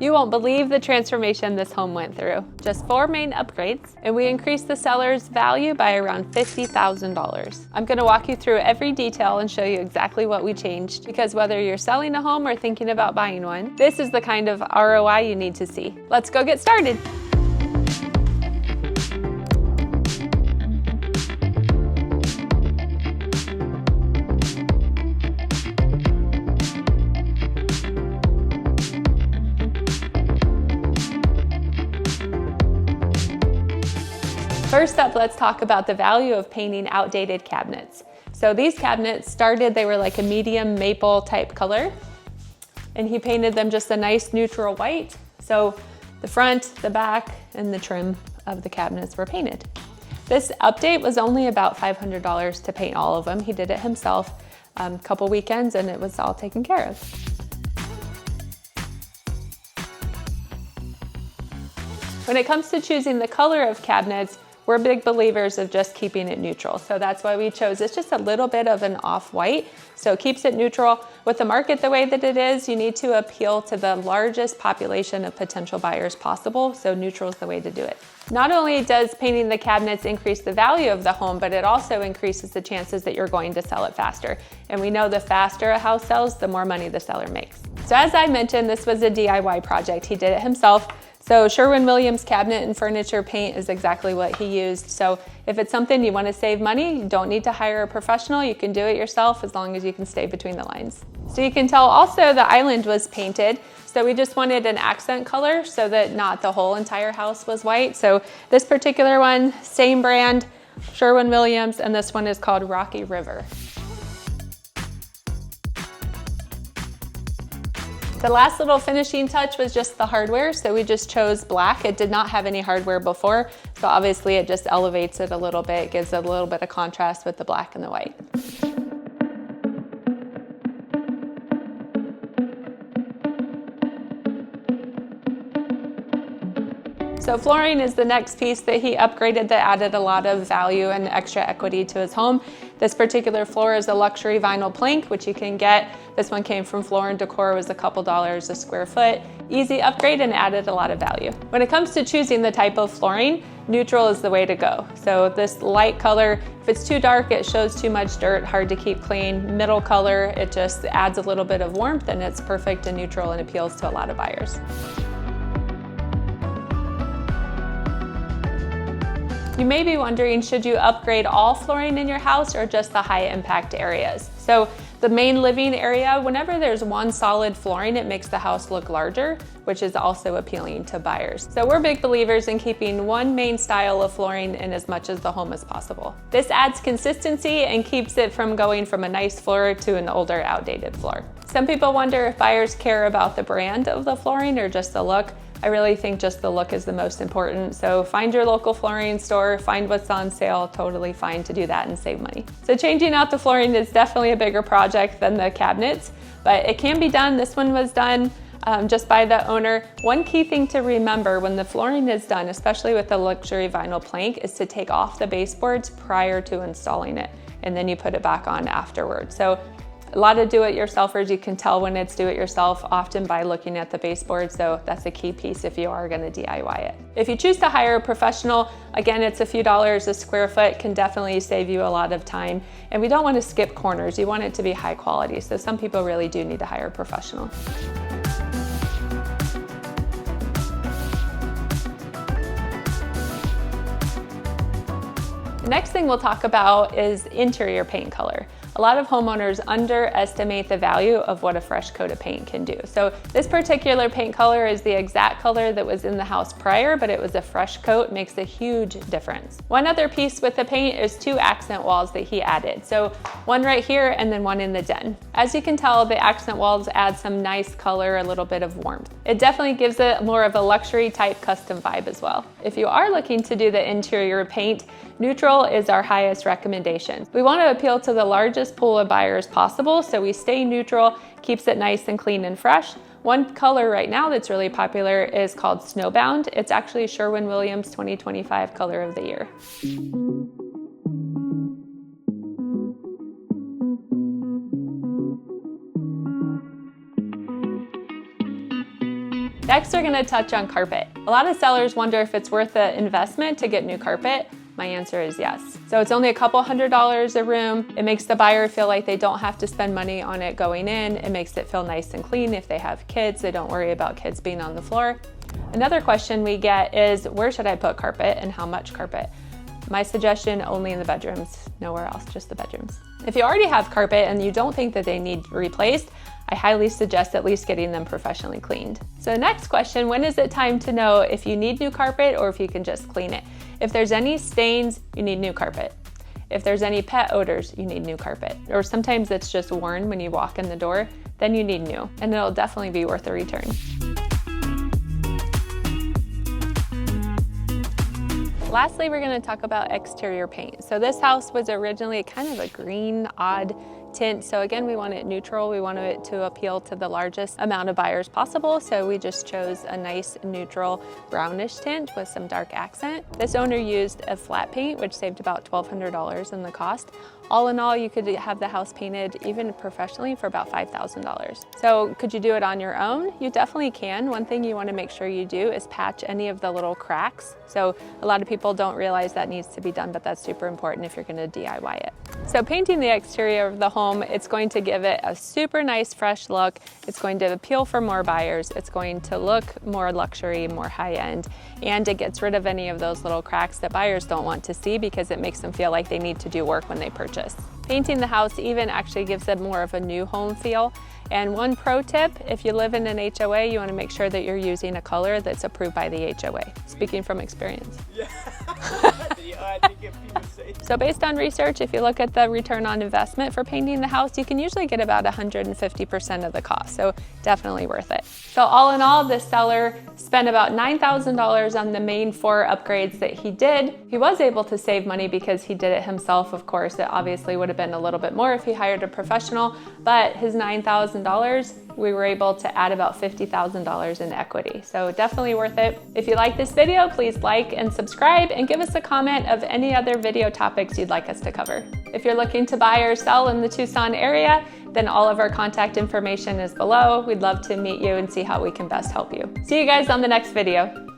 You won't believe the transformation this home went through. Just 4 main upgrades, and we increased the seller's value by around $50,000. I'm gonna walk you through every detail and show you exactly what we changed, because whether you're selling a home or thinking about buying one, this is the kind of ROI you need to see. Let's go get started. First up, let's talk about the value of painting outdated cabinets. So these cabinets started, they were like a medium maple type color, and he painted them just a nice neutral white. So the front, the back, and the trim of the cabinets were painted. This update was only about $500 to paint all of them. He did it himself, a couple weekends, and it was all taken care of. When it comes to choosing the color of cabinets, we're big believers of just keeping it neutral. So that's why we chose, it's just a little bit of an off-white, so it keeps it neutral. With the market the way that it is, you need to appeal to the largest population of potential buyers possible, so neutral is the way to do it. Not only does painting the cabinets increase the value of the home, but it also increases the chances that you're going to sell it faster. And we know the faster a house sells, the more money the seller makes. So as I mentioned, this was a DIY project. He did it himself. So Sherwin-Williams cabinet and furniture paint is exactly what he used. So if it's something you want to save money, you don't need to hire a professional. You can do it yourself as long as you can stay between the lines. So you can tell also the island was painted. So we just wanted an accent color so that not the whole entire house was white. So this particular one, same brand, Sherwin-Williams, and this one is called Rocky River. The last little finishing touch was just the hardware, so we just chose black. It did not have any hardware before, so obviously it just elevates it a little bit, gives it a little bit of contrast with the black and the white. So flooring is the next piece that he upgraded that added a lot of value and extra equity to his home. This particular floor is a luxury vinyl plank, which you can get. This one came from Floor Decor, was a couple dollars a square foot. Easy upgrade and added a lot of value. When it comes to choosing the type of flooring, neutral is the way to go. So this light color, if it's too dark, it shows too much dirt, hard to keep clean. Middle color, it just adds a little bit of warmth and it's perfect and neutral and appeals to a lot of buyers. You may be wondering, should you upgrade all flooring in your house or just the high impact areas? So the main living area, whenever there's one solid flooring, it makes the house look larger, which is also appealing to buyers. So we're big believers in keeping one main style of flooring in as much as the home as possible. This adds consistency and keeps it from going from a nice floor to an older, outdated floor. Some people wonder if buyers care about the brand of the flooring or just the look. I really think just the look is the most important. So find your local flooring store, find what's on sale, totally fine to do that and save money. So changing out the flooring is definitely a bigger project than the cabinets, but it can be done. This one was done just by the owner. One key thing to remember when the flooring is done, especially with the luxury vinyl plank, is to take off the baseboards prior to installing it, and then you put it back on afterwards. So a lot of do-it-yourselfers, you can tell when it's do-it-yourself often by looking at the baseboard, so that's a key piece if you are gonna DIY it. If you choose to hire a professional, again, it's a few dollars a square foot, can definitely save you a lot of time. And we don't wanna skip corners, you want it to be high quality, so some people really do need to hire a professional. The next thing we'll talk about is interior paint color. A lot of homeowners underestimate the value of what a fresh coat of paint can do. So this particular paint color is the exact color that was in the house prior, but it was a fresh coat, makes a huge difference. One other piece with the paint is 2 accent walls that he added. So one right here and then one in the den. As you can tell, the accent walls add some nice color, a little bit of warmth. It definitely gives it more of a luxury type custom vibe as well. If you are looking to do the interior paint, neutral is our highest recommendation. We want to appeal to the largest pool of buyers possible, so we stay neutral, keeps it nice and clean and fresh. One color right now that's really popular is called Snowbound. It's actually Sherwin-Williams 2025 color of the year. Next, we're gonna touch on carpet. A lot of sellers wonder if it's worth the investment to get new carpet. My answer is yes. So it's only a couple $100s a room. It makes the buyer feel like they don't have to spend money on it going in. It makes it feel nice and clean. If they have kids, they don't worry about kids being on the floor. Another question we get is, where should I put carpet and how much carpet? My suggestion, only in the bedrooms, nowhere else, just the bedrooms. If you already have carpet and you don't think that they need replaced, I highly suggest at least getting them professionally cleaned. So next question, when is it time to know if you need new carpet or if you can just clean it? If there's any stains, you need new carpet. If there's any pet odors, you need new carpet. Or sometimes it's just worn when you walk in the door, then you need new, and it'll definitely be worth a return. Lastly, we're going to talk about exterior paint. So this house was originally kind of a green, odd tint. So again, we want it neutral. We want it to appeal to the largest amount of buyers possible. So we just chose a nice neutral brownish tint with some dark accent. This owner used a flat paint, which saved about $1,200 in the cost. All in all, you could have the house painted even professionally for about $5,000. So could you do it on your own? You definitely can. One thing you want to make sure you do is patch any of the little cracks. So a lot of people don't realize that needs to be done, but that's super important if you're going to DIY it. So painting the exterior of the home, it's going to give it a super nice fresh look. It's going to appeal for more buyers. It's going to look more luxury, more high-end, and it gets rid of any of those little cracks that buyers don't want to see because it makes them feel like they need to do work when they purchase. Painting the house even actually gives it more of a new home feel. And one pro tip, if you live in an HOA, you want to make sure that you're using a color that's approved by the HOA. Speaking from experience. Yeah. So based on research, if you look at the return on investment for painting the house, you can usually get about 150% of the cost. So definitely worth it. So all in all, this seller spent about $9,000 on the main 4 upgrades that he did. He was able to save money because he did it himself. Of course, it obviously would have been a little bit more if he hired a professional, but his $9,000, we were able to add about $50,000 in equity. So definitely worth it. If you like this video, please like and subscribe and give us a comment of any other video topics you'd like us to cover. If you're looking to buy or sell in the Tucson area, then all of our contact information is below. We'd love to meet you and see how we can best help you. See you guys on the next video.